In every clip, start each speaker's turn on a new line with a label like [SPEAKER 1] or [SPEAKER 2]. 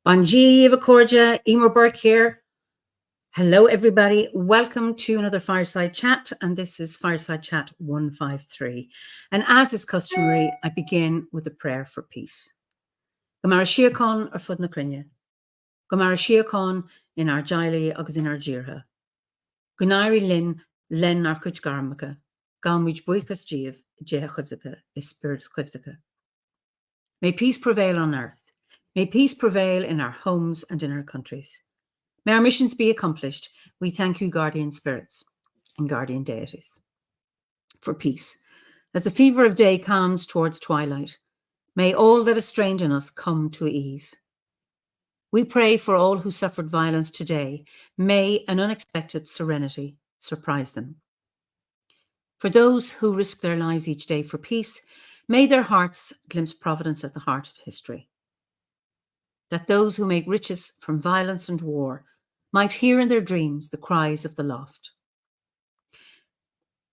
[SPEAKER 1] Bonji Vacorja, Eimear Burke here. Hello, everybody. Welcome to another Fireside Chat, and this is Fireside Chat 153. And as is customary, I begin with a prayer for peace. Gomara Shiacon ar fud na crinne. Gomara Shiacon in our Jaili agus in our Jirha. Gunairi Lin Len ar Kuch Garmaka. Galmuj Buikas Jeev, Jeha Chivdaka, is Spirit Chivdaka. May peace prevail on earth. May peace prevail in our homes and in our countries. May our missions be accomplished. We thank you, guardian spirits and guardian deities, for peace. As the fever of day calms towards twilight, may all that is strained in us come to ease. We pray for all who suffered violence today. May an unexpected serenity surprise them. For those who risk their lives each day for peace, may their hearts glimpse providence at the heart of history. That those who make riches from violence and war might hear in their dreams the cries of the lost.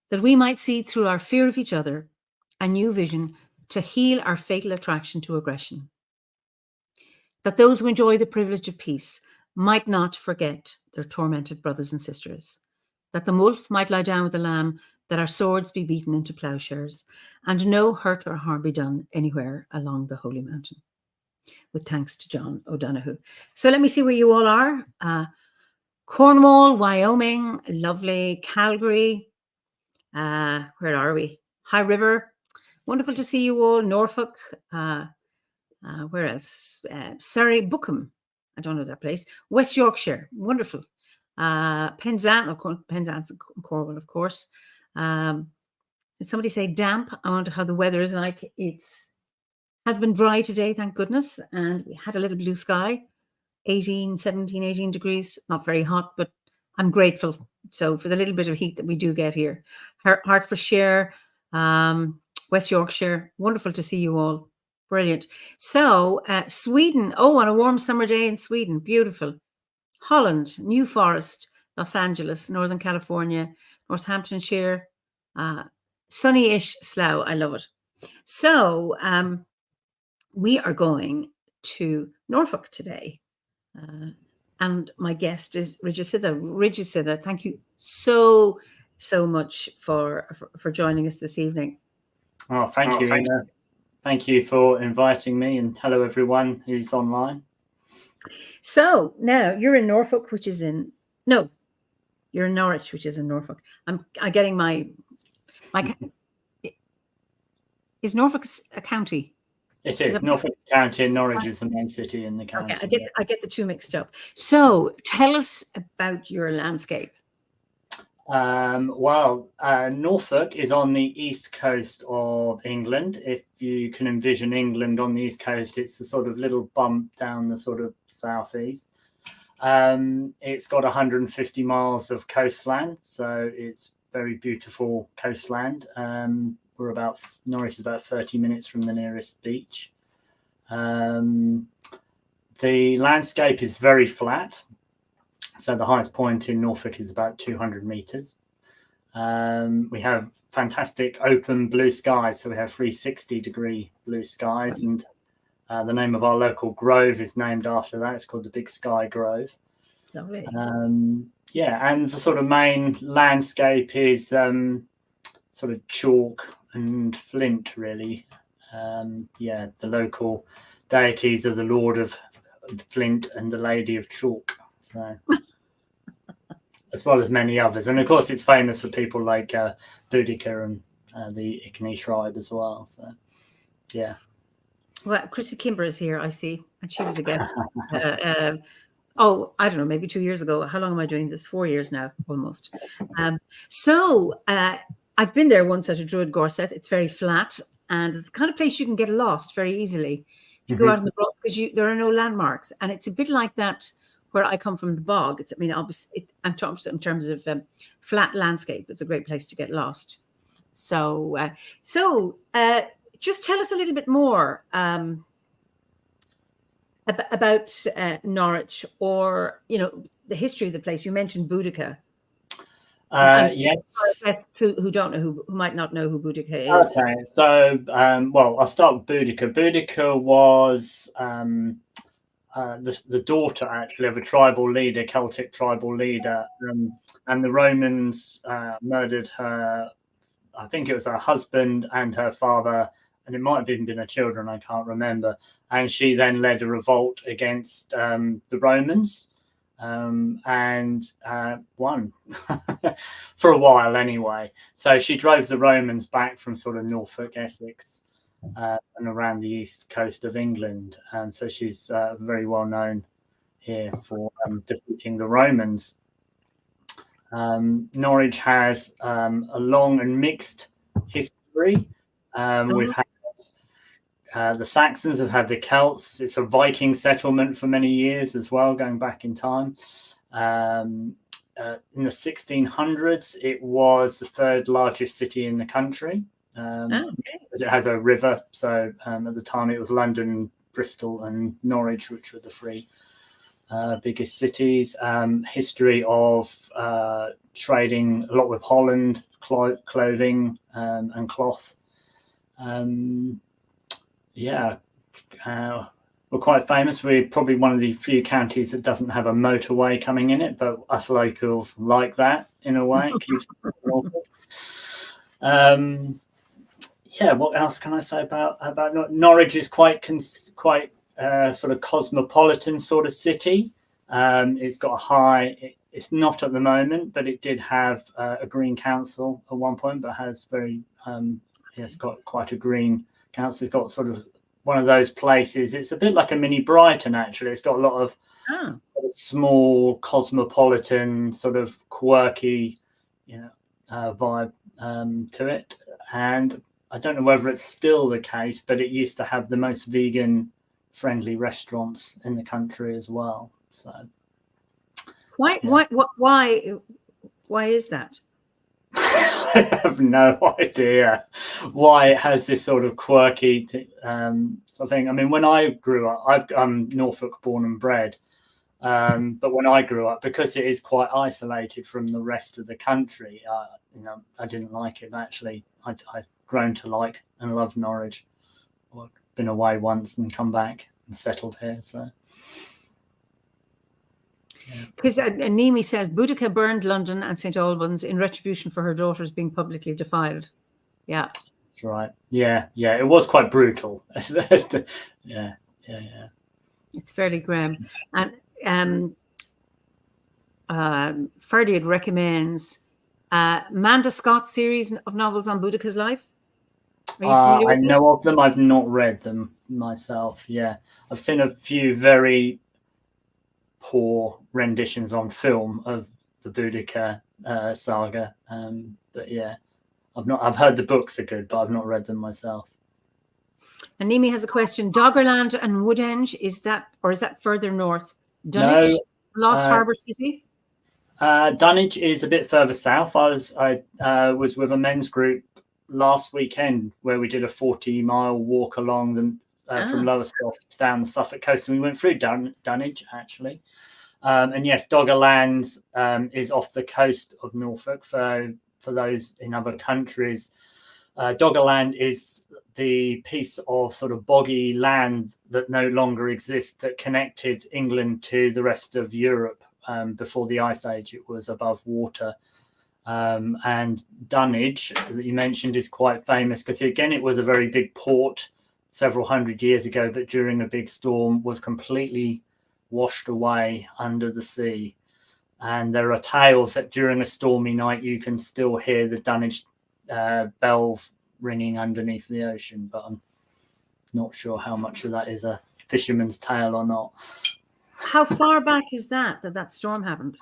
[SPEAKER 1] That we might see through our fear of each other a new vision to heal our fatal attraction to aggression. That those who enjoy the privilege of peace might not forget their tormented brothers and sisters. That the wolf might lie down with the lamb, that our swords be beaten into plowshares, and no hurt or harm be done anywhere along the Holy Mountain. With thanks to John O'Donoghue. So let me see where you all are. Cornwall, Wyoming, lovely. Calgary, where are we? High River, wonderful to see you all. Norfolk, where else? Surrey, Bookham, I don't know that place. West Yorkshire, wonderful. Penzance, Penzance, Cornwall, of course. Did somebody say damp? I wonder how the weather is like. Has been dry today, thank goodness, and we had a little blue sky, 18 degrees, not very hot, but I'm grateful. So for the little bit of heat that we do get here. Hertfordshire, West Yorkshire, wonderful to see you all. Brilliant. So Sweden, on a warm summer day in Sweden, beautiful. Holland, New Forest, Los Angeles, Northern California, Northamptonshire, sunny-ish Slough, I love it. So, we are going to Norfolk today, and my guest is Rigisida. Rigisida, thank you so much for joining us this evening.
[SPEAKER 2] Oh, thank you. Thank you for inviting me, and hello everyone who's online.
[SPEAKER 1] So now you're in Norfolk, you're in Norwich, which is in Norfolk. I'm getting my is Norfolk a county?
[SPEAKER 2] It is. Norfolk County, and Norwich is the main city in the county.
[SPEAKER 1] Okay, I get the two mixed up. So tell us about your landscape.
[SPEAKER 2] Norfolk is on the east coast of England. If you can envision England on the east coast, it's a sort of little bump down the sort of southeast. It's got 150 miles of coastline, so it's very beautiful coastland. Norwich is about 30 minutes from the nearest beach. The landscape is very flat. So the highest point in Norfolk is about 200 meters. We have fantastic open blue skies. So we have 360-degree blue skies. And the name of our local grove is named after that. It's called the Big Sky Grove.
[SPEAKER 1] Lovely.
[SPEAKER 2] And the sort of main landscape is sort of chalk and flint, really. The local deities are the Lord of Flint and the Lady of Chalk, so as well as many others. And of course, it's famous for people like Boudica and the Iceni tribe as well. So, yeah.
[SPEAKER 1] Well, Chrissy Kimber is here, I see, and she was a guest. I don't know, maybe 2 years ago. How long am I doing this? 4 years now, almost. I've been there once at a Druid Gorset. It's very flat, and it's the kind of place you can get lost very easily. If you go out in the bog, because there are no landmarks, and it's a bit like that where I come from, the bog. I'm talking in terms of flat landscape. It's a great place to get lost. So just tell us a little bit more about Norwich, or the history of the place. You mentioned Boudica.
[SPEAKER 2] Yes.
[SPEAKER 1] That's who don't know who might not know who Boudica is.
[SPEAKER 2] Okay. So, well, I'll start with Boudica. Boudica was the daughter, actually, of a tribal leader, Celtic tribal leader, and the Romans murdered her. I think it was her husband and her father, and it might have even been her children. I can't remember. And she then led a revolt against the Romans. And won for a while anyway. So she drove the Romans back from sort of Norfolk, Essex, and around the east coast of England. And so she's very well known here for defeating the Romans. Norwich has a long and mixed history. We've had the Saxons, have had the Celts. It's a Viking settlement for many years as well, going back in time. In the 1600s, it was the third largest city in the country, because it has a river. So at the time, it was London, Bristol, and Norwich, which were the three biggest cities. History of trading a lot with Holland, clothing and cloth. We're quite famous. We're probably one of the few counties that doesn't have a motorway coming in it, but us locals like that in a way. It keeps it local. What else can I say about Norwich? Is quite sort of cosmopolitan sort of city. It's got a high. It's not at the moment, but it did have a green council at one point, but has it's got quite a green council. It's got sort of one of those places. It's a bit like a mini Brighton, actually. It's got a lot of small, cosmopolitan, sort of quirky, vibe to it. And I don't know whether it's still the case, but it used to have the most vegan-friendly restaurants in the country as well. So,
[SPEAKER 1] why is that?
[SPEAKER 2] I have no idea why it has this sort of quirky sort of thing. I mean, when I grew up, I'm Norfolk born and bred, but when I grew up, because it is quite isolated from the rest of the country, I didn't like it. Actually, I've grown to like and love Norwich. I've been away once and come back and settled here. So.
[SPEAKER 1] Because Nimi says Boudica burned London and St. Albans in retribution for her daughters being publicly defiled. Yeah.
[SPEAKER 2] That's right. Yeah. It was quite brutal. Yeah.
[SPEAKER 1] It's fairly grim. And Ferdiad recommends Manda Scott's series of novels on Boudica's life.
[SPEAKER 2] I know of them. I've not read them myself. Yeah. I've seen a few very poor renditions on film of the Boudica saga, but yeah, I've heard the books are good, but I've not read them myself.
[SPEAKER 1] And Nimi has a question: Doggerland and Woodhenge, is that further north? Dunwich, Lost Harbour City.
[SPEAKER 2] Dunwich is a bit further south. I was with a men's group last weekend where we did a 40-mile walk along the from Lowestoft down the Suffolk coast, and we went through Dunwich actually. And yes, Doggerland is off the coast of Norfolk. For those in other countries, Doggerland is the piece of sort of boggy land that no longer exists that connected England to the rest of Europe. Before the Ice Age, it was above water. And Dunwich, that you mentioned, is quite famous because, again, it was a very big port several hundred years ago, but during a big storm was completely washed away under the sea. And there are tales that during a stormy night you can still hear the Dunwich bells ringing underneath the ocean, but I'm not sure how much of that is a fisherman's tale or not.
[SPEAKER 1] How far back is that storm happened?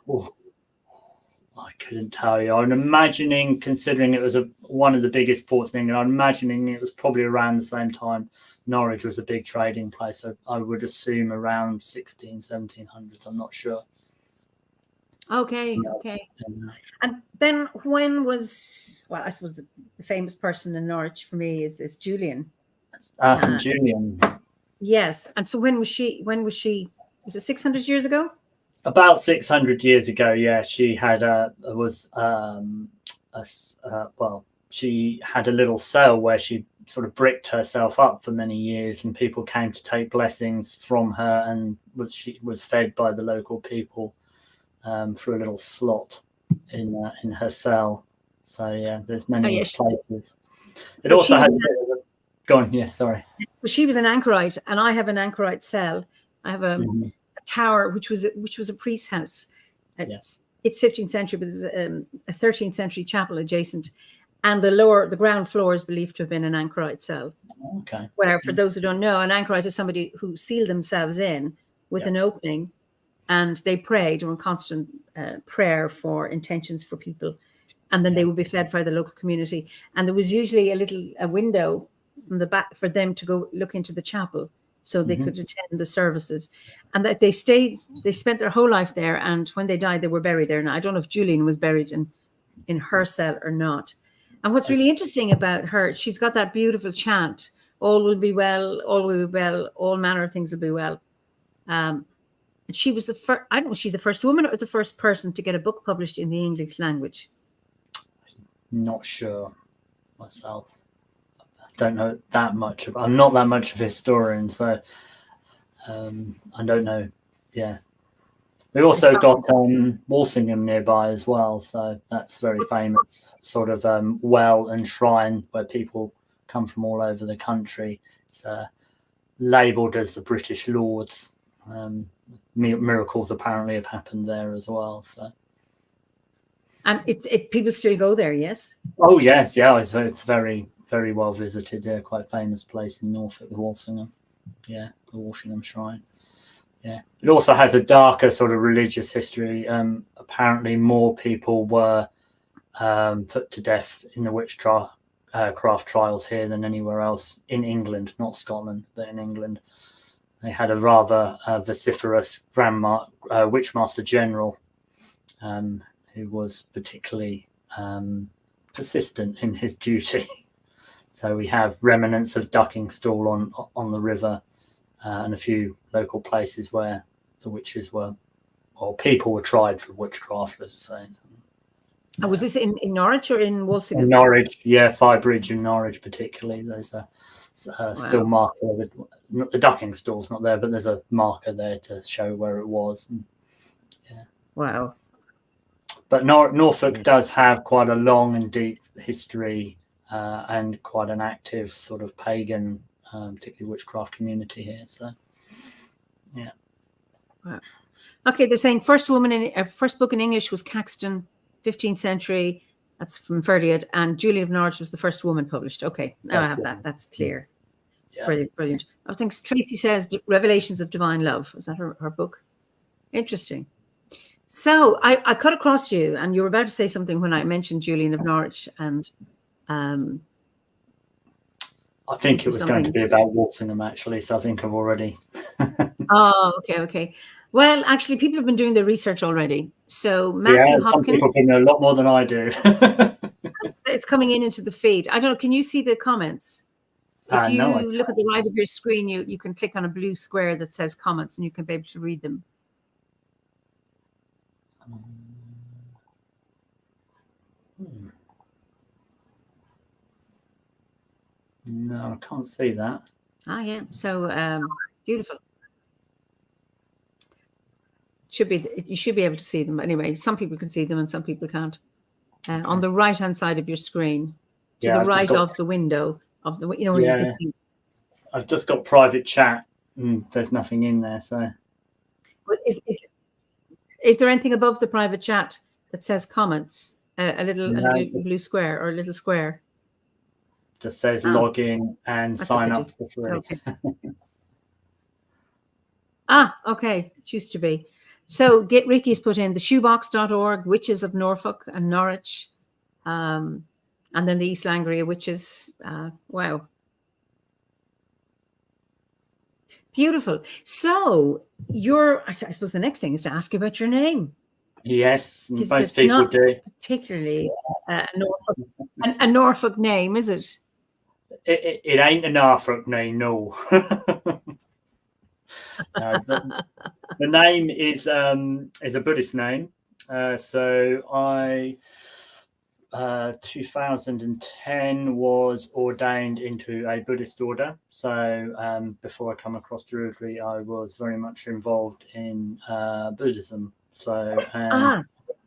[SPEAKER 2] I couldn't tell you. I'm imagining, considering it was one of the biggest ports in England, I'm imagining it was probably around the same time Norwich was a big trading place. So I would assume around 1700s. I'm not sure.
[SPEAKER 1] Okay. And then when was, well, I suppose the famous person in Norwich for me is Julian.
[SPEAKER 2] St. Julian.
[SPEAKER 1] Yes. And so when was she? Was it 600 years ago?
[SPEAKER 2] About 600 years ago, yeah, she had she had a little cell where she sort of bricked herself up for many years, and people came to take blessings from her, and she was fed by the local people through a little slot in her cell. So yeah, there's many places. It also has a bit of a, go on, yeah, sorry.
[SPEAKER 1] So she was an anchorite, and I have an anchorite cell. I have a tower, which was a priest's house. It's 15th century, but there's a 13th century chapel adjacent, and the ground floor is believed to have been an anchorite cell.
[SPEAKER 2] Okay.
[SPEAKER 1] Where, for those who don't know, an anchorite is somebody who sealed themselves in with an opening, and they prayed on constant prayer for intentions for people, and then they would be fed by the local community. And there was usually a window from the back for them to go look into the chapel, so they could attend the services. And that they spent their whole life there, and when they died, they were buried there. Now, I don't know if Julian was buried in her cell or not. And what's really interesting about her, she's got that beautiful chant, all will be well, all will be well, all manner of things will be well. And she was the first, I don't know, was she the first woman or the first person to get a book published in the English language?
[SPEAKER 2] Not sure myself. I don't know that much. I'm not that much of a historian, so I don't know. Yeah. We've also got Walsingham nearby as well, so that's very famous sort of well and shrine where people come from all over the country. It's labelled as the British Lords. Miracles apparently have happened there as well. So,
[SPEAKER 1] and people still go there, yes?
[SPEAKER 2] Oh yes, yeah, it's very, very well visited. Yeah, quite famous place in Norfolk, the Walsingham. Yeah, the Walsingham Shrine. Yeah, it also has a darker sort of religious history. Apparently, more people were put to death in the witchcraft trials here than anywhere else in England, not Scotland, but in England. They had a rather vociferous Witchmaster General who was particularly persistent in his duty. So we have remnants of Duckingstall on the river. And a few local places where the witches were, or people were tried for witchcraft, let's say.
[SPEAKER 1] Yeah. Was this in Norwich or in Walsingham?
[SPEAKER 2] In Norwich, yeah, Firebridge in Norwich particularly. There's a still marker with the Duckingstall's not there, but there's a marker there to show where it was. And, yeah.
[SPEAKER 1] Wow.
[SPEAKER 2] But Norfolk does have quite a long and deep history and quite an active sort of pagan particularly witchcraft community here. So, yeah.
[SPEAKER 1] Wow. Okay, they're saying first book in English was Caxton, 15th century. That's from Ferdiad, and Julian of Norwich was the first woman published. Okay, now I have that. That's clear. Yeah. Brilliant, brilliant. I think Tracy says Revelations of Divine Love. Is that her book? Interesting. So I cut across you, and you were about to say something when I mentioned Julian of Norwich, and
[SPEAKER 2] I think it was going to be about Walsingham, actually, so I think I've already...
[SPEAKER 1] Oh, okay. Well, actually, people have been doing their research already. So Matthew Hopkins...
[SPEAKER 2] some people know a lot more than I do.
[SPEAKER 1] It's coming into the feed. I don't know, can you see the comments? If you look at the right of your screen, you can click on a blue square that says comments, and you can be able to read them.
[SPEAKER 2] No, I can't see that.
[SPEAKER 1] Ah, yeah. So beautiful. You should be able to see them anyway. Some people can see them and some people can't. On the right hand side of your screen, to the right of the window of the you can see.
[SPEAKER 2] I've just got private chat, and there's nothing in there. So,
[SPEAKER 1] is there anything above the private chat that says comments? A little blue square or a little square.
[SPEAKER 2] Just says log in and sign up for free.
[SPEAKER 1] Okay. Okay. It used to be. So Ricky's put in the shoebox.org, Witches of Norfolk and Norwich, and then the East Anglia Witches. Wow. Beautiful. So I suppose the next thing is to ask you about your name.
[SPEAKER 2] Yes, most people do.
[SPEAKER 1] Particularly a Norfolk name, is it?
[SPEAKER 2] It ain't a Norfolk name, no. The name is a Buddhist name. So I 2010 was ordained into a Buddhist order. So before I come across Druidry, I was very much involved in Buddhism. So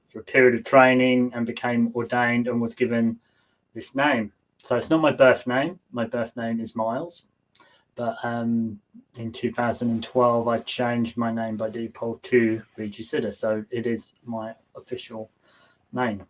[SPEAKER 2] for a period of training and became ordained and was given this name. So it's not my birth name. My birth name is Miles. But in 2012, I changed my name by default to Regisiddha. So it is my official name.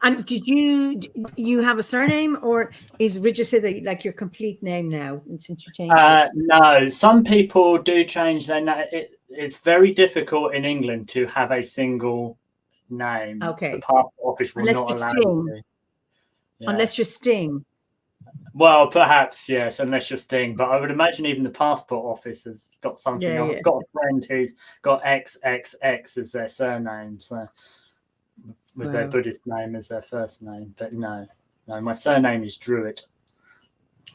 [SPEAKER 1] And did you have a surname, or is Regisiddha like your complete name now since you changed it?
[SPEAKER 2] No, some people do change their name. It's very difficult in England to have a single name.
[SPEAKER 1] Okay.
[SPEAKER 2] The passport office will
[SPEAKER 1] Unless
[SPEAKER 2] not
[SPEAKER 1] you're
[SPEAKER 2] allow
[SPEAKER 1] Sting.
[SPEAKER 2] you to. Yeah.
[SPEAKER 1] Unless you're Sting.
[SPEAKER 2] Well, perhaps, yes, unless you're Sting. But I would imagine even the passport office has got something.
[SPEAKER 1] Yeah,
[SPEAKER 2] I've got a friend who's got XXX as their surname, so with their Buddhist name as their first name. But no, my surname is Druid.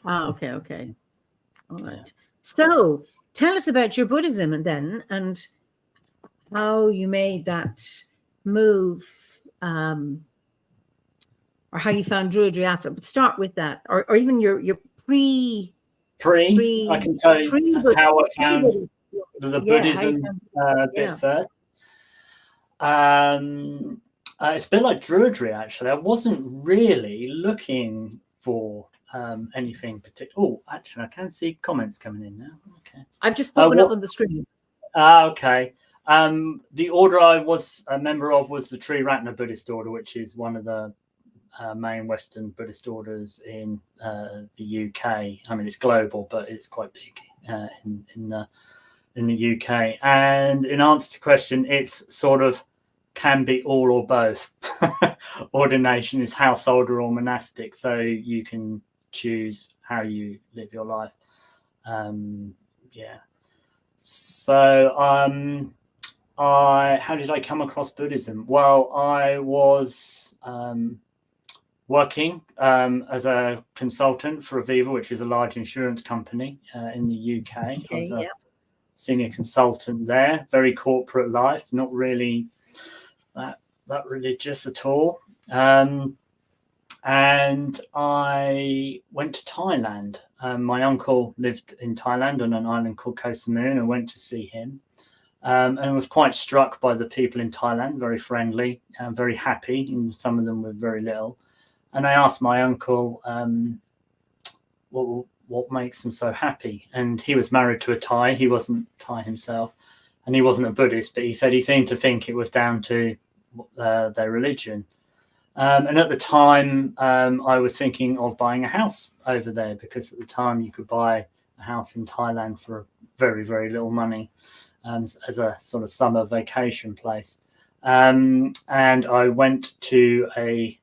[SPEAKER 1] Okay. All right. Yeah. So tell us about your Buddhism then, and how you made that move, or how you found Druidry after. But start with that, or even your pre.
[SPEAKER 2] I can tell you how I found the Buddhism bit first. It's a bit like Druidry, actually. I wasn't really looking for anything particular. Oh, actually, I can see comments coming in now. Okay,
[SPEAKER 1] I've just put one up on the screen.
[SPEAKER 2] Okay. The order I was a member of was the Triratna Buddhist order, which is one of the main Western Buddhist orders in the UK. I mean, it's global, but it's quite big in the UK. And in answer to the question, it's sort of can be all or both. Ordination is householder or monastic, so you can choose how you live your life. So how did I come across Buddhism? Well, I was working as a consultant for Aviva, which is a large insurance company in the UK. I was a senior consultant there, very corporate life, not really that religious at all. And I went to Thailand. My uncle lived in Thailand on an island called Koh Samui. I went to see him and was quite struck by the people in Thailand, very friendly, very happy, and some of them with very little. And I asked my uncle what makes them so happy. And he was married to a Thai. He wasn't Thai himself, and he wasn't a Buddhist, but he said he seemed to think it was down to their religion. And at the time, I was thinking of buying a house over there, because at the time you could buy a house in Thailand for very, very little money as a sort of summer vacation place. And I went to I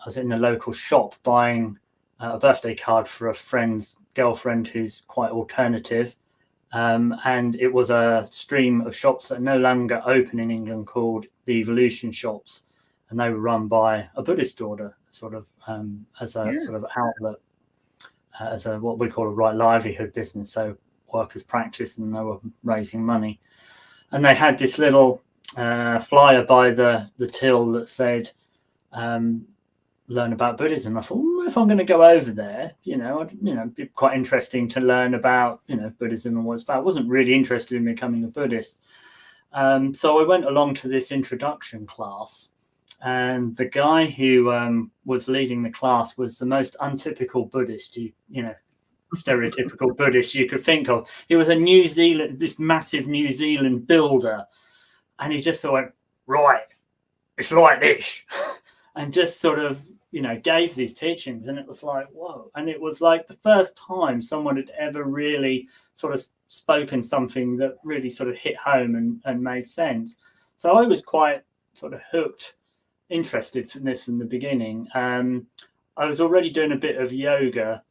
[SPEAKER 2] was in a local shop buying a birthday card for a friend's girlfriend who's quite alternative. And it was a stream of shops that are no longer open in England called the Evolution Shops. And they were run by a Buddhist order, sort of as a sort of outlet, as a what we call a right livelihood business. So workers practice and they were raising money. And they had this little flyer by the till that said, learn about Buddhism. I thought, if I'm going to go over there, it'd be quite interesting to learn about, Buddhism and what it's about. I wasn't really interested in becoming a Buddhist. So I went along to this introduction class. And the guy who was leading the class was the most untypical Buddhist, stereotypical Buddhist you could think of. He was this massive New Zealand builder. And he just sort of went, right, it's like this. And just sort of, gave these teachings. And it was like, whoa. And it was like the first time someone had ever really sort of spoken something that really sort of hit home and made sense. So I was quite sort of hooked, interested in this from the beginning. I was already doing a bit of yoga,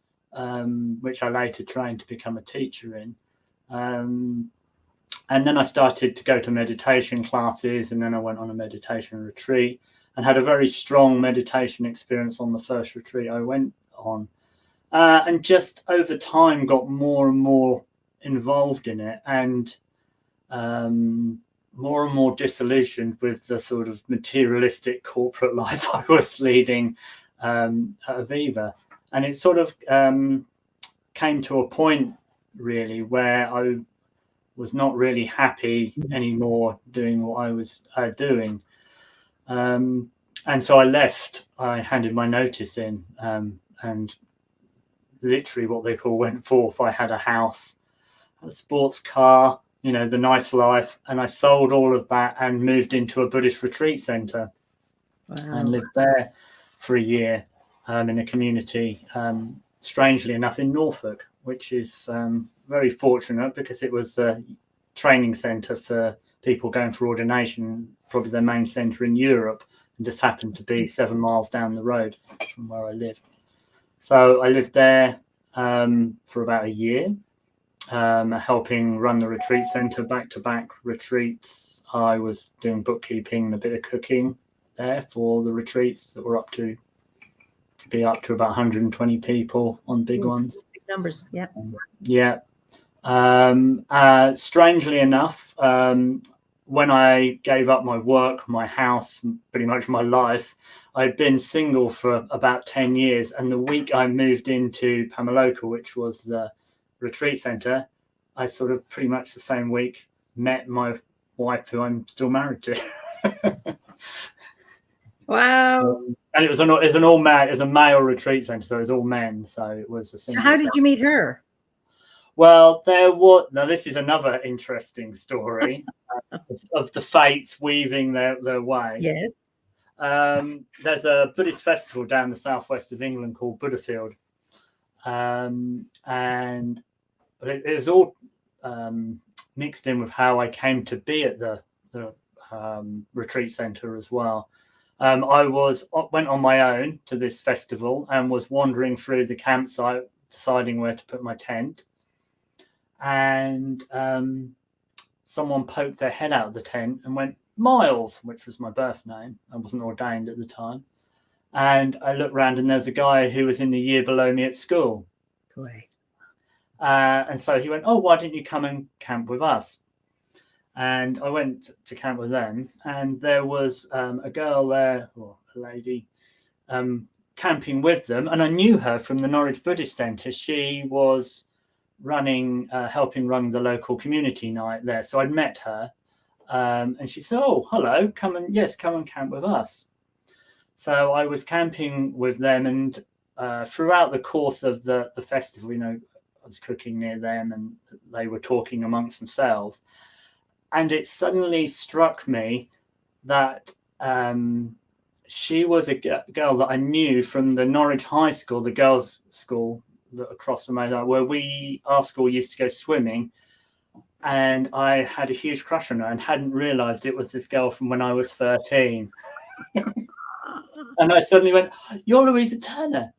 [SPEAKER 2] which I later trained to become a teacher in. And then I started to go to meditation classes, and then I went on a meditation retreat and had a very strong meditation experience on the first retreat I went on. And just over time got more and more involved in it, and more and more disillusioned with the sort of materialistic corporate life I was leading at Aviva. And it sort of came to a point, really, where I was not really happy anymore doing what I was doing. And so I left. I handed my notice in, and literally what they call went forth. I had a house, a sports car, you know, the nice life, and I sold all of that and moved into a Buddhist retreat center. Wow. And lived there for a year in a community, strangely enough, in Norfolk, which is very fortunate because it was a training center for people going for ordination, probably their main center in Europe, and just happened to be 7 miles down the road from where I lived. So I lived there for about a year, helping run the retreat center, back-to-back retreats. I was doing bookkeeping and a bit of cooking there for the retreats that were up to about 120 people on big ones.
[SPEAKER 1] Big numbers, yeah.
[SPEAKER 2] Yeah. Strangely enough, when I gave up my work, my house, pretty much my life, I'd been single for about 10 years. And the week I moved into Pamaloka, which was the retreat center, I sort of pretty much the same week met my wife, who I'm still married to.
[SPEAKER 1] Wow.
[SPEAKER 2] And it was a male retreat center, so it was all men. So it was a single.
[SPEAKER 1] So how did you meet her?
[SPEAKER 2] Well, now this is another interesting story of the fates weaving their way.
[SPEAKER 1] Yes.
[SPEAKER 2] There's a Buddhist festival down the southwest of England called Buddhafield, and it was all mixed in with how I came to be at the retreat center as well. I went on my own to this festival and was wandering through the campsite, deciding where to put my tent. And someone poked their head out of the tent and went, "Miles," which was my birth name. I wasn't ordained at the time. And I looked around, and there's a guy who was in the year below me at school.
[SPEAKER 1] Great.
[SPEAKER 2] And so he went, "Oh, why didn't you come and camp with us?" And I went to camp with them, and there was a girl there, or a lady, camping with them. And I knew her from the Norwich Buddhist Centre. She was helping run the local community night there. So I'd met her, and she said, "Oh, hello, come and camp with us." So I was camping with them, and throughout the course of the festival, you know, I was cooking near them, and they were talking amongst themselves. And it suddenly struck me that she was a girl that I knew from the Norwich High School, the girls' school across from where our school used to go swimming. And I had a huge crush on her and hadn't realised it was this girl from when I was 13. And I suddenly went, "You're Louisa Turner."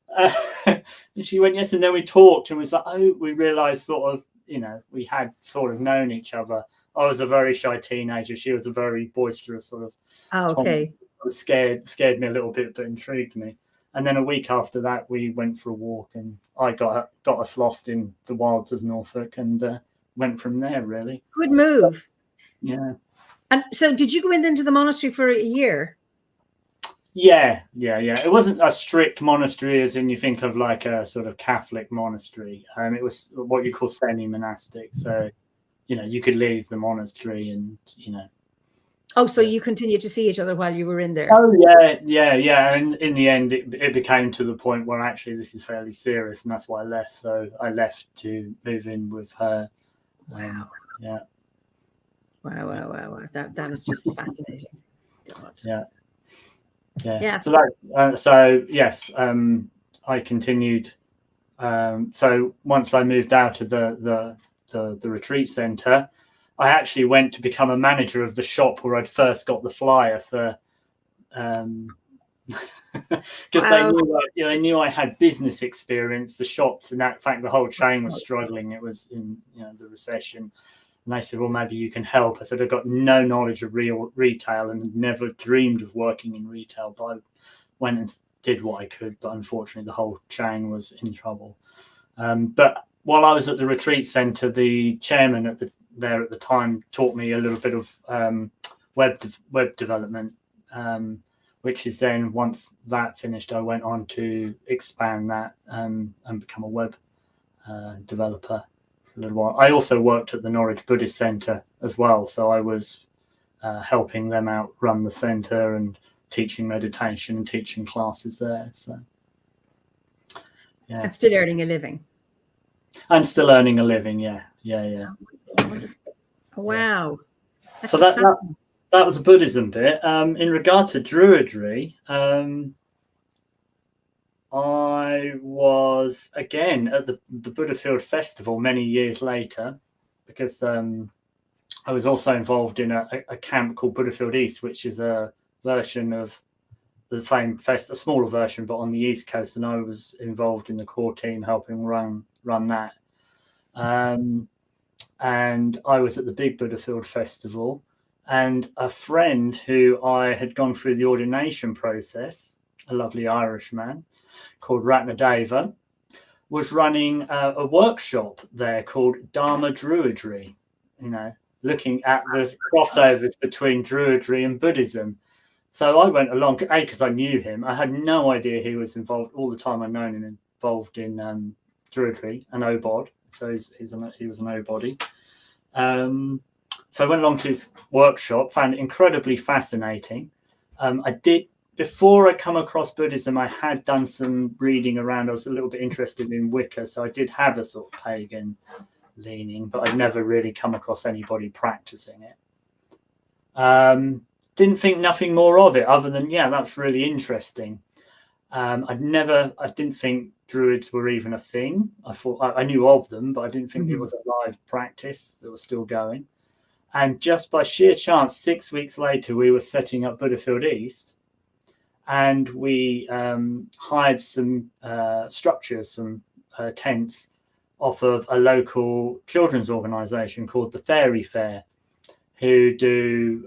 [SPEAKER 2] And she went, "Yes." And then we talked, and we was like, we realised sort of, you know, we had sort of known each other. I was a very shy teenager. She was a very boisterous sort of.
[SPEAKER 1] Oh, okay.
[SPEAKER 2] Scared me a little bit, but intrigued me. And then a week after that, we went for a walk, and I got us lost in the wilds of Norfolk, and went from there. Really
[SPEAKER 1] good move.
[SPEAKER 2] Yeah.
[SPEAKER 1] And so, did you go into the monastery for a year?
[SPEAKER 2] Yeah. It wasn't a strict monastery, as in you think of like a sort of Catholic monastery. It was what you call semi-monastic. So, you know, you could leave the monastery, and you know.
[SPEAKER 1] Oh, so you continued to see each other while you were in there?
[SPEAKER 2] Oh, yeah. And in the end, it became to the point where actually this is fairly serious, and that's why I left. So I left to move in with her.
[SPEAKER 1] Wow.
[SPEAKER 2] Yeah.
[SPEAKER 1] Wow. That is just fascinating.
[SPEAKER 2] God. Yeah.
[SPEAKER 1] So
[SPEAKER 2] yes, I continued. So once I moved out of the retreat center, I actually went to become a manager of the shop where I'd first got the flyer for, because they knew I had business experience. The shops, and in fact, the whole chain was struggling. It was in the recession, and they said, "Well, maybe you can help." I said, "I've got no knowledge of real retail and never dreamed of working in retail, but I went and did what I could." But unfortunately, the whole chain was in trouble. But while I was at the retreat centre, the chairman there at the time taught me a little bit of web development, which is then, once that finished, I went on to expand that and become a web developer for a little while. I also worked at the Norwich Buddhist Centre as well, so I was helping them out run the centre and teaching meditation and teaching classes there. So yeah,
[SPEAKER 1] And still earning a living.
[SPEAKER 2] and still earning a living. Yeah.
[SPEAKER 1] Wow. That's
[SPEAKER 2] So that was the Buddhism bit. In regard to Druidry, I was again at the Buddhafield Festival many years later, because I was also involved in a camp called Buddhafield East, which is a version of the same fest, a smaller version, but on the East Coast, and I was involved in the core team helping run that. And I was at the big Buddhafield Festival, and a friend who I had gone through the ordination process, a lovely Irish man called Ratnadeva, was running a workshop there called Dharma Druidry, looking at the crossovers between Druidry and Buddhism. So I went along, because I knew him. I had no idea he was involved. All the time I'd known him involved in Druidry, an Obod. So he was an Obody. So I went along to his workshop, found it incredibly fascinating. Before I come across Buddhism, I had done some reading around. I was a little bit interested in Wicca, so I did have a sort of pagan leaning, but I'd never really come across anybody practicing it. Didn't think nothing more of it other than, that's really interesting. I didn't think Druids were even a thing. I thought I knew of them, but I didn't think it was a live practice that was still going. And just by sheer chance, 6 weeks later, we were setting up Buddhafield East, and we hired some structures, some tents off of a local children's organisation called the Fairy Fair, who do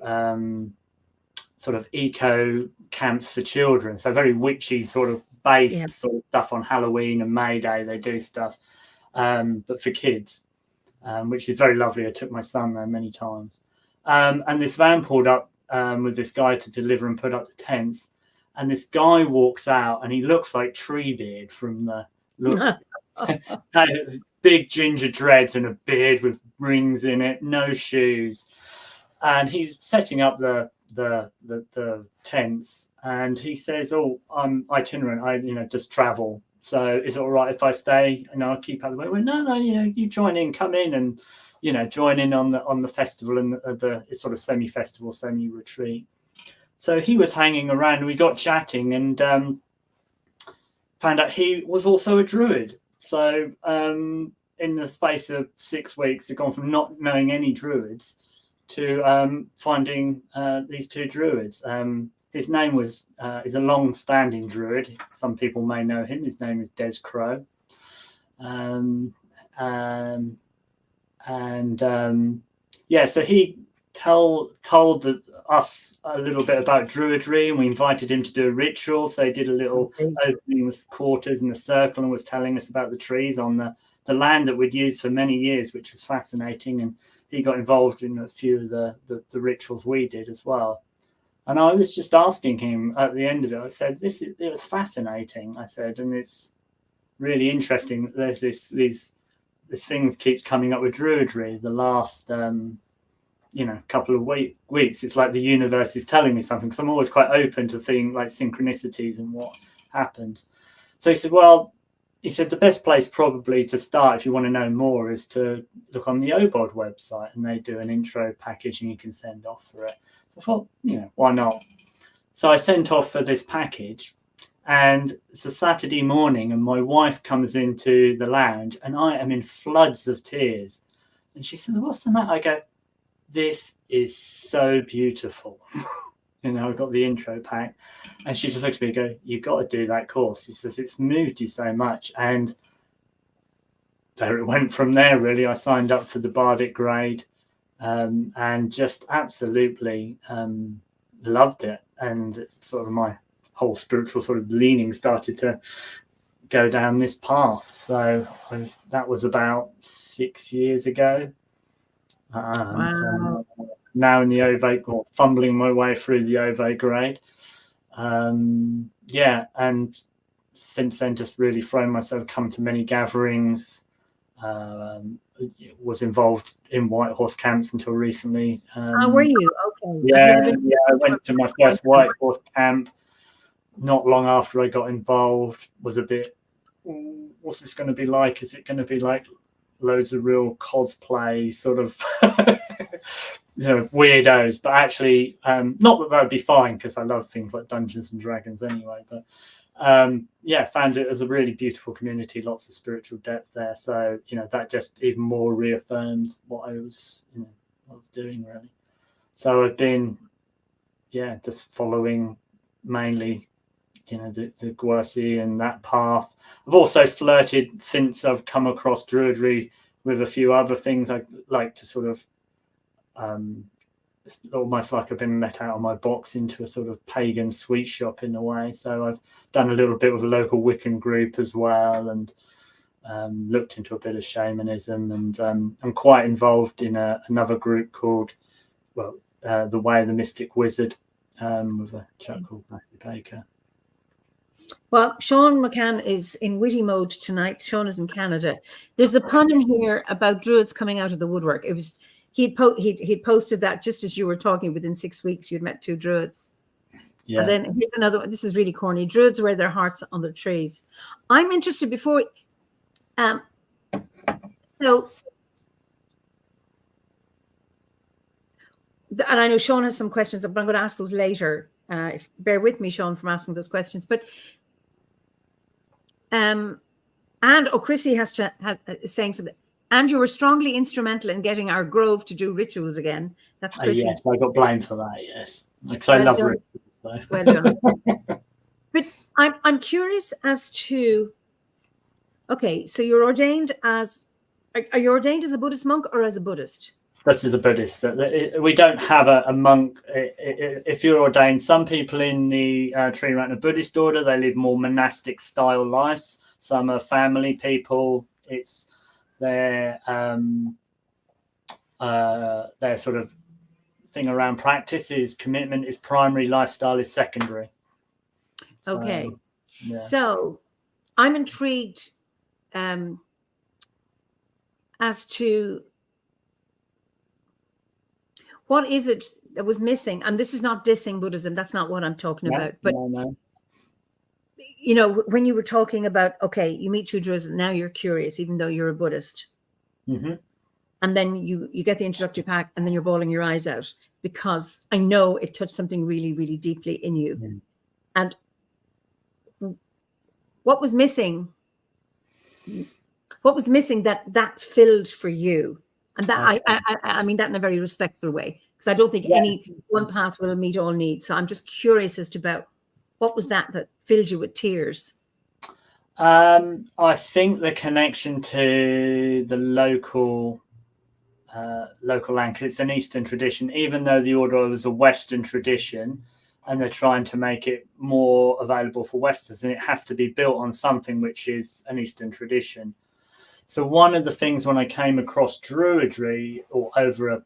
[SPEAKER 2] sort of eco camps for children. So very witchy sort of based sort of stuff on Halloween and May Day. They do stuff, but for kids, which is very lovely. I took my son there many times. And this van pulled up with this guy to deliver and put up the tents. And this guy walks out, and he looks like Treebeard from the look. Big ginger dreads and a beard with rings in it, no shoes. And he's setting up the tents, and he says, I'm itinerant, I just travel, so is it all right if I stay and I'll keep out of the way? I went, no, you join in, come in and join in on the festival and the sort of semi-festival, semi-retreat. So he was hanging around, and we got chatting, and found out he was also a Druid. So in the space of 6 weeks, he'd gone from not knowing any Druids to finding these two Druids. His name is a long-standing Druid. Some people may know him. His name is Des Crow. So he told us a little bit about Druidry, and we invited him to do a ritual. So he did a little opening the quarters in the circle and was telling us about the trees on the land that we'd used for many years, which was fascinating. And he got involved in a few of the rituals we did as well. And I was just asking him at the end of it, I said, it was fascinating. I said, and it's really interesting that there's this things keeps coming up with Druidry the last couple of weeks. It's like the universe is telling me something, because I'm always quite open to seeing like synchronicities and what happens. So he said the best place probably to start if you want to know more is to look on the Obod website, and they do an intro package and you can send off for it. So I thought, why not? So I sent off for this package, and it's a Saturday morning, and my wife comes into the lounge, and I am in floods of tears. And she says, "What's the matter?" I go, "This is so beautiful." I got the intro pack, and she just looks at me and goes, "You got to do that course." She says, "It's moved you so much." And there it went from there, really. I signed up for the Bardic grade, and just absolutely loved it. And sort of my whole spiritual sort of leaning started to go down this path. So that was about 6 years ago.
[SPEAKER 1] Wow.
[SPEAKER 2] Now in the Ove, or fumbling my way through the Ove grade. Yeah, and since then, just really thrown myself, come to many gatherings. Was involved in White Horse camps until recently.
[SPEAKER 1] Were you? Okay.
[SPEAKER 2] Yeah, I went to my first White Horse camp not long after I got involved. Was a bit, what's this going to be like? Is it going to be like loads of real cosplay sort of weirdos? But actually, not that would be fine, because I love things like Dungeons and Dragons anyway. But yeah, found it as a really beautiful community, lots of spiritual depth there. So that just even more reaffirmed what I was doing, really. So I've been just following mainly the Gwersi and that path. I've also flirted, since I've come across Druidry, with a few other things. I like to sort of almost like I've been let out of my box into a sort of pagan sweet shop in a way. So I've done a little bit with a local Wiccan group as well, and looked into a bit of shamanism, and I'm quite involved in another group called The Way of the Mystic Wizard, with a chap called Matthew Baker.
[SPEAKER 1] Well, Sean McCann is in witty mode tonight. Sean is in Canada. There's a pun in here about druids coming out of the woodwork. It was he'd posted that just as you were talking. Within 6 weeks, you'd met 2 druids. Yeah. And then here's another one. This is really corny. Druids wear their hearts on their trees. I'm interested before. So. And I know Sean has some questions, but I'm going to ask those later. Bear with me, Sean, from asking those questions. But and Chrissy has saying something. And you were strongly instrumental in getting our grove to do rituals again. That's Chrissy.
[SPEAKER 2] Yes, I got blamed for that. Yes, because I love rituals. So.
[SPEAKER 1] Well done. But I'm curious as to. Okay, so you're ordained as. Are you ordained as a Buddhist monk or as a Buddhist?
[SPEAKER 2] This is a Buddhist. We don't have a monk. If you're ordained, some people in the Tree Mountain Buddhist order, they live more monastic style lives. Some are family people. It's their sort of thing around practice is commitment is primary, lifestyle is secondary.
[SPEAKER 1] Okay. So I'm intrigued as to what is it that was missing? And this is not dissing Buddhism. That's not what I'm talking about. But,
[SPEAKER 2] no.
[SPEAKER 1] When you were talking about, okay, you meet 2 druids and now you're curious, even though you're a Buddhist.
[SPEAKER 2] Mm-hmm.
[SPEAKER 1] And then you get the introductory pack and then you're bawling your eyes out, because I know it touched something really, really deeply in you. Mm-hmm. And what was missing? What was missing that filled for you? And that I mean that in a very respectful way, because I don't think any one path will meet all needs. So I'm just curious as to about what was that filled you with tears.
[SPEAKER 2] I think the connection to the local land, because it's an Eastern tradition, even though the order was a Western tradition, and they're trying to make it more available for Westerners, and it has to be built on something which is an Eastern tradition. So one of the things when I came across Druidry, or over a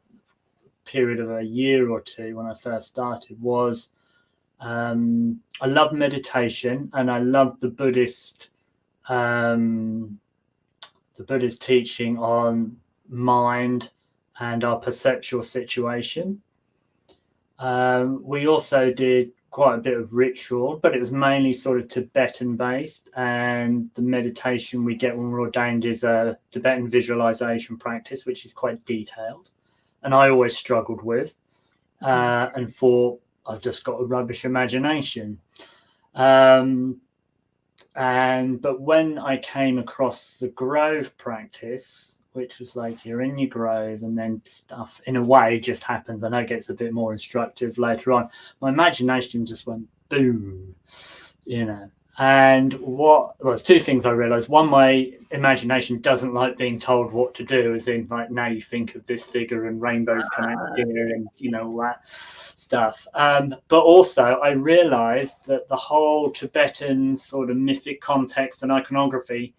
[SPEAKER 2] period of a year or 2 when I first started, was I love meditation, and I love the Buddhist teaching on mind and our perceptual situation. We also did quite a bit of ritual, but it was mainly sort of Tibetan based, and the meditation we get when we're ordained is a Tibetan visualization practice, which is quite detailed, and I always struggled with and thought I've just got a rubbish imagination. But when I came across the grove practice, which was like you're in your grove and then stuff in a way just happens. I know it gets a bit more instructive later on. My imagination just went boom, And there's two things I realized. One, my imagination doesn't like being told what to do, as in, like, now you think of this figure and rainbows come out here and, you know, all that stuff. But also I realized that the whole Tibetan sort of mythic context and iconography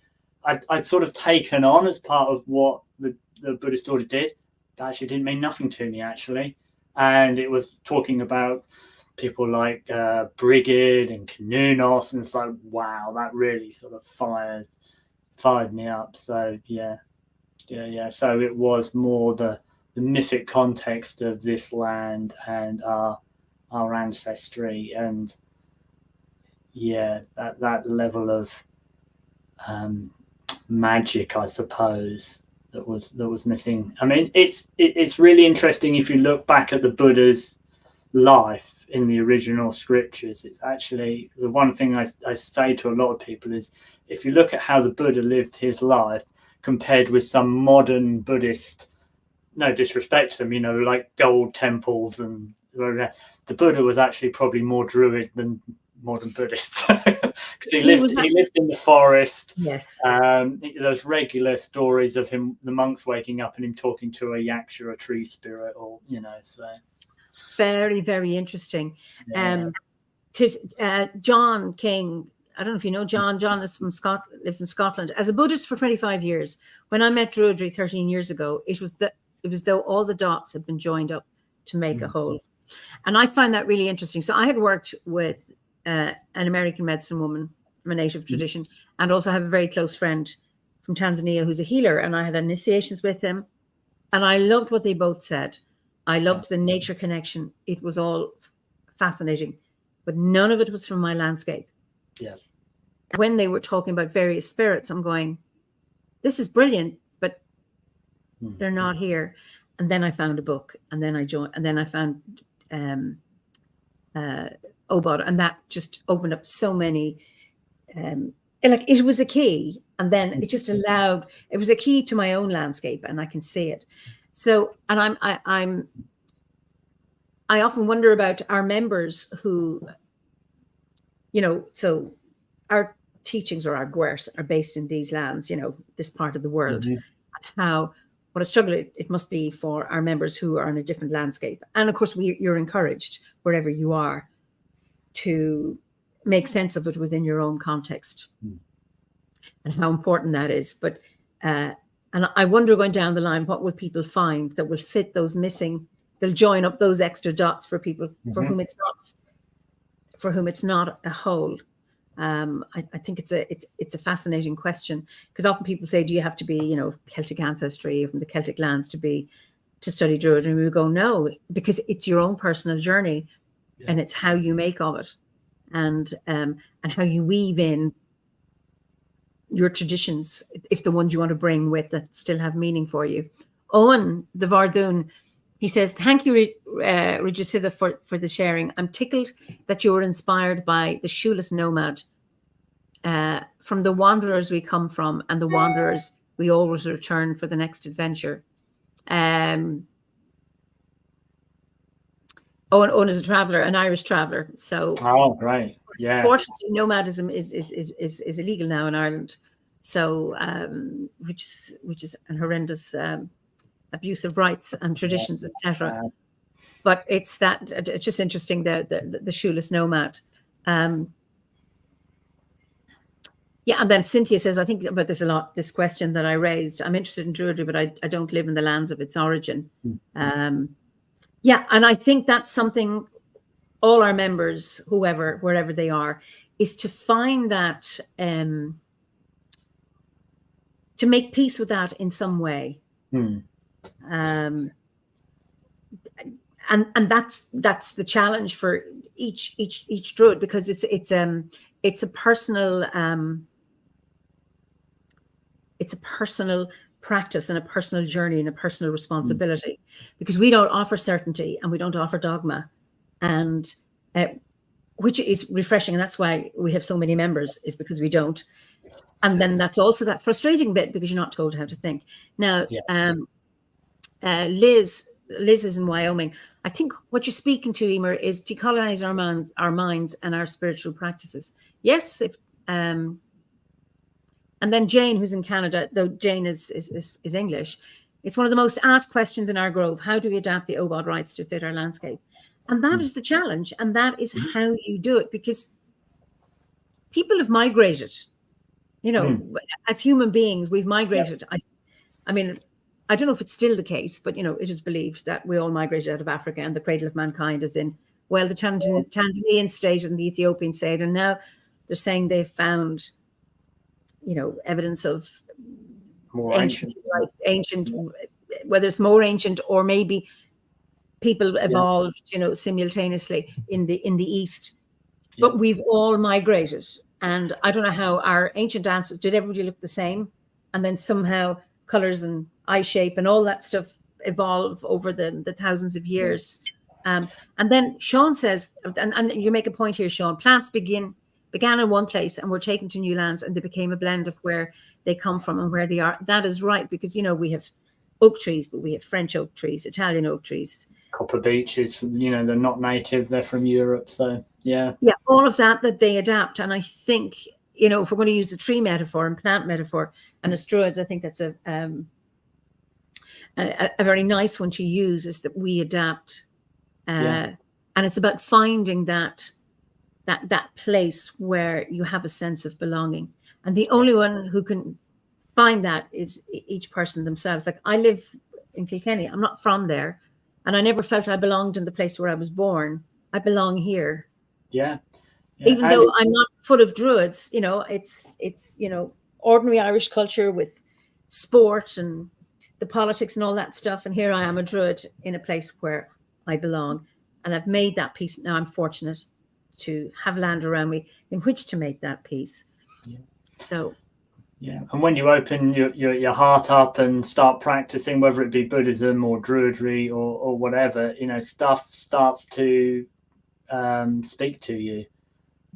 [SPEAKER 2] I'd sort of taken on as part of what the Buddhist order did. That actually didn't mean nothing to me, actually. And it was talking about people like Brigid and Kanunos, and it's like, wow, that really sort of fired me up. So yeah. So it was more the mythic context of this land and our ancestry, and yeah, that level of magic, I suppose, that was missing. I mean, it's really interesting if you look back at the Buddha's life in the original scriptures. It's actually the one thing I say to a lot of people is, if you look at how the Buddha lived his life compared with some modern Buddhist, no disrespect to them, you know, like gold temples, and the Buddha was actually probably more druid than modern Buddhists, because he lived in the forest.
[SPEAKER 1] Yes.
[SPEAKER 2] There's regular stories of him, the monks waking up and him talking to a yaksha, a tree spirit, or, you know, so
[SPEAKER 1] very, very interesting.
[SPEAKER 2] Yeah.
[SPEAKER 1] Because John King, I don't know if you know John. John is from Scotland, lives in Scotland. As a Buddhist for 25 years, when I met Druidry 13 years ago, it was though all the dots had been joined up to make a whole. And I find that really interesting. So I had worked with an American medicine woman from a native tradition, and also have a very close friend from Tanzania who's a healer, and I had initiations with him, and I loved what they both said. I loved the nature connection. It was all fascinating, but none of it was from my landscape.
[SPEAKER 2] Yeah.
[SPEAKER 1] When they were talking about various spirits, I'm going, this is brilliant, but they're not here. And then I found a book, and then I joined, and then I found Obod, and that just opened up so many. Like, it was a key, and then it just allowed. It was a key to my own landscape, and I can see it. So, and I often wonder about our members who, you know, so our teachings or our gwers are based in these lands, you know, this part of the world. What a struggle it must be for our members who are in a different landscape. And of course, you're encouraged wherever you are to make sense of it within your own context, and how important that is. But and I wonder, going down the line, what will people find that will fit those missing? They'll join up those extra dots for people for whom it's not a whole. I think it's a fascinating question, because often people say, do you have to be, you know, Celtic ancestry or from the Celtic lands to study Druid? And we go, no, because it's your own personal journey, and it's how you make of it, and how you weave in your traditions, if the ones you want to bring with that still have meaning for you. Owen, the Vardoon, he says, thank you, Regisida, for the sharing. I'm tickled that you were inspired by the shoeless nomad. From the wanderers we come from, and the wanderers we always return for the next adventure. Owen is a traveller, an Irish traveller. So,
[SPEAKER 2] right, yeah.
[SPEAKER 1] Fortunately, nomadism is illegal now in Ireland. So, which is an horrendous abuse of rights and traditions, etc. But it's just interesting, the shoeless nomad. Yeah, and then Cynthia says, I think about this a lot, this question that I raised. I'm interested in Druidry, but I don't live in the lands of its origin. Yeah, and I think that's something all our members, wherever they are, is to find that, to make peace with that in some way. And that's the challenge for each Druid, because it's a personal practice and a personal journey and a personal responsibility, because we don't offer certainty and we don't offer dogma, and which is refreshing, and that's why we have so many members, is because we don't. And then that's also that frustrating bit, because you're not told how to think. Now, Liz is in Wyoming. I think what you're speaking to, Eimear, is decolonize our minds and our spiritual practices. Yes, And then Jane, who's in Canada, though Jane is English, it's one of the most asked questions in our grove. How do we adapt the obod rights to fit our landscape? And that is the challenge. And that is how you do it, because people have migrated. You know, as human beings, we've migrated. I mean, I don't know if it's still the case, but, you know, it is believed that we all migrated out of Africa, and the cradle of mankind is in, well, the Tanzanian state and the Ethiopian state. And now they're saying they've found, you know, evidence of
[SPEAKER 2] more ancient,
[SPEAKER 1] whether it's more ancient or maybe people evolved, you know, simultaneously in the East. But we've all migrated. And I don't know how our ancient ancestors, did everybody look the same? And then somehow colors and eye shape and all that stuff evolve over the thousands of years. And then Sean says, and you make a point here, Sean, plants began in one place and were taken to new lands, and they became a blend of where they come from and where they are. That is right, because, you know, we have oak trees, but we have French oak trees, Italian oak trees.
[SPEAKER 2] Copper beeches, you know, they're not native, they're from Europe. So, yeah,
[SPEAKER 1] all of that they adapt. And I think, you know, if we're going to use the tree metaphor and plant metaphor and as Druids, I think that's a very nice one to use, is that we adapt. And it's about finding that place where you have a sense of belonging. And the only one who can find that is each person themselves. Like, I live in Kilkenny. I'm not from there. And I never felt I belonged in the place where I was born. I belong here.
[SPEAKER 2] Yeah.
[SPEAKER 1] Even though I'm not full of Druids, you know, it's, you know, ordinary Irish culture with sport and the politics and all that stuff. And here I am, a Druid in a place where I belong. And I've made that peace. Now I'm fortunate to have land around me in which to make that peace. So.
[SPEAKER 2] Yeah, and when you open your heart up and start practicing, whether it be Buddhism or Druidry or whatever, you know, stuff starts to speak to you,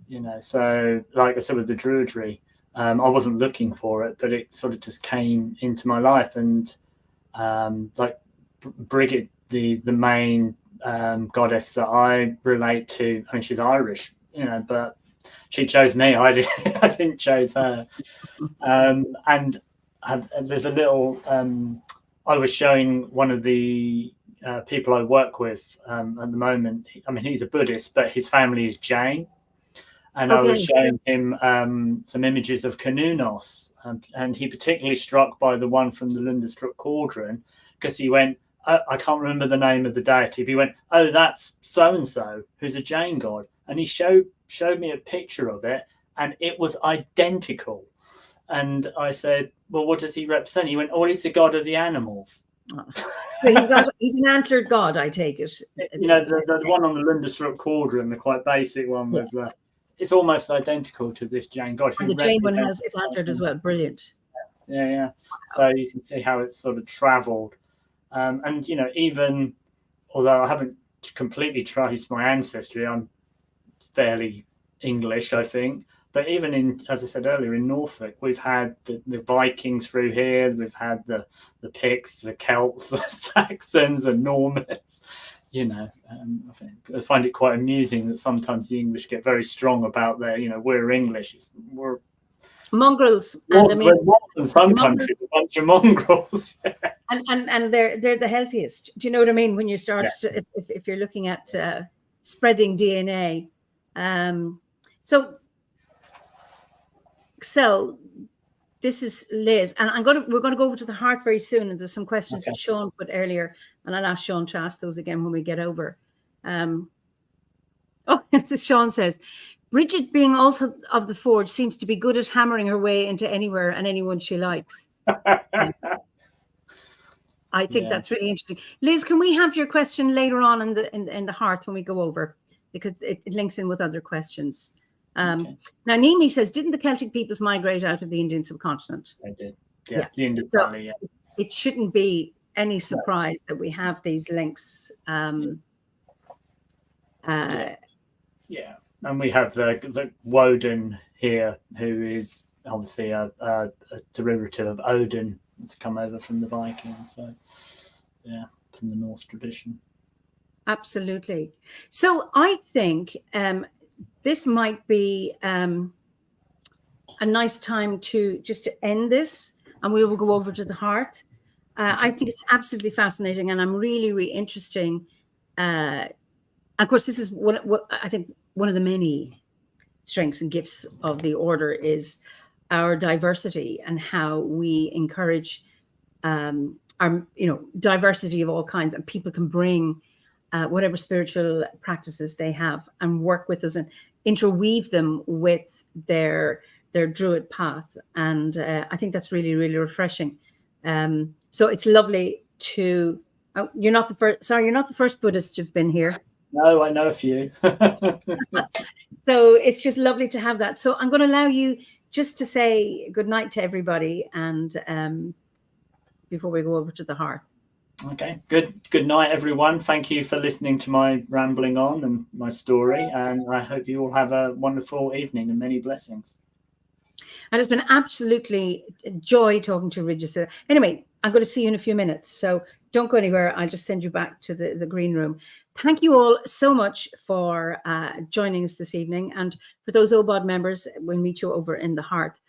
[SPEAKER 2] you know. So, like I said, with the Druidry, I wasn't looking for it, but it sort of just came into my life. And like Brigid, the main goddess that I relate to, I mean, she's Irish, you know, but she chose me. I didn't choose her. And there's a little. I was showing one of the people I work with at the moment. I mean, he's a Buddhist, but his family is Jain. And I was showing him some images of Cernunnos, and he particularly struck by the one from the Lundestrup Cauldron, because he went, I can't remember the name of the deity, but he went, oh, that's so-and-so, who's a Jain god. And he showed me a picture of it, and it was identical. And I said, well, what does he represent? He went, oh, he's the god of the animals.
[SPEAKER 1] Oh. So he's an antlered god, I take it.
[SPEAKER 2] You know, the one on the Lundestrup Cauldron, the quite basic one with it's almost identical to this Jain god.
[SPEAKER 1] And the Jain one is antlered as well. Brilliant.
[SPEAKER 2] Yeah. Wow. So you can see how it's sort of travelled. And, you know, even although I haven't completely traced my ancestry, I'm fairly English, I think. But even in, as I said earlier, in Norfolk, we've had the Vikings through here. We've had the Picts, the Celts, the Saxons, the Normans. You know, I find it quite amusing that sometimes the English get very strong about their, you know, we're English. We're
[SPEAKER 1] mongrels.
[SPEAKER 2] And I mean, in some countries, a bunch of mongrels.
[SPEAKER 1] and they're the healthiest. Do you know what I mean? When you start, if you're looking at spreading DNA. So this is Liz, and we're going to go over to the heart very soon. And there's some questions that Sean put earlier, and I'll ask Sean to ask those again when we get over. This Sean says, Bridget, being also of the Forge, seems to be good at hammering her way into anywhere and anyone she likes. I think that's really interesting. Liz, can we have your question later on in the hearth when we go over, because it links in with other questions. Now, Nimi says, didn't the Celtic peoples migrate out of the Indian subcontinent?
[SPEAKER 2] They did. Yeah. The Indus Valley,
[SPEAKER 1] It shouldn't be any surprise that we have these links.
[SPEAKER 2] And we have the Woden here, who is obviously a derivative of Odin. It's come over from the Vikings. So, from the Norse tradition.
[SPEAKER 1] Absolutely. So I think this might be a nice time to end this, and we will go over to the hearth. I think it's absolutely fascinating, and I'm really, really interesting. Of course, this is what I think one of the many strengths and gifts of the order is our diversity, and how we encourage our diversity of all kinds, and people can bring whatever spiritual practices they have and work with us and interweave them with their druid path. And I think that's really, really refreshing. So it's lovely to. You're not the first. Sorry, you're not the first Buddhist who've been here.
[SPEAKER 2] No, I know a few.
[SPEAKER 1] So it's just lovely to have that. So I'm going to allow you just to say good night to everybody, and before we go over to the hearth.
[SPEAKER 2] Okay, good night, everyone. Thank you for listening to my rambling on and my story, and I hope you all have a wonderful evening and many blessings.
[SPEAKER 1] And it's been absolutely a joy talking to Regis. Anyway, I'm going to see you in a few minutes, so don't go anywhere. I'll just send you back to the green room. Thank you all so much for joining us this evening. And for those OBOD members, we'll meet you over in the hearth.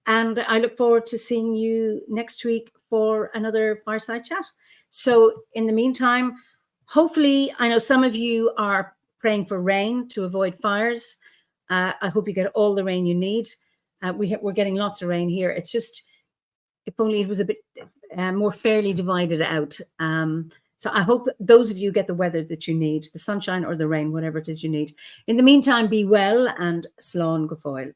[SPEAKER 1] And I look forward to seeing you next week for another Fireside Chat. So in the meantime, hopefully, I know some of you are praying for rain to avoid fires. I hope you get all the rain you need. We're getting lots of rain here. It's just, if only it was a bit more fairly divided out. So I hope those of you get the weather that you need, the sunshine or the rain, whatever it is you need. In the meantime, be well, and slán go fóill.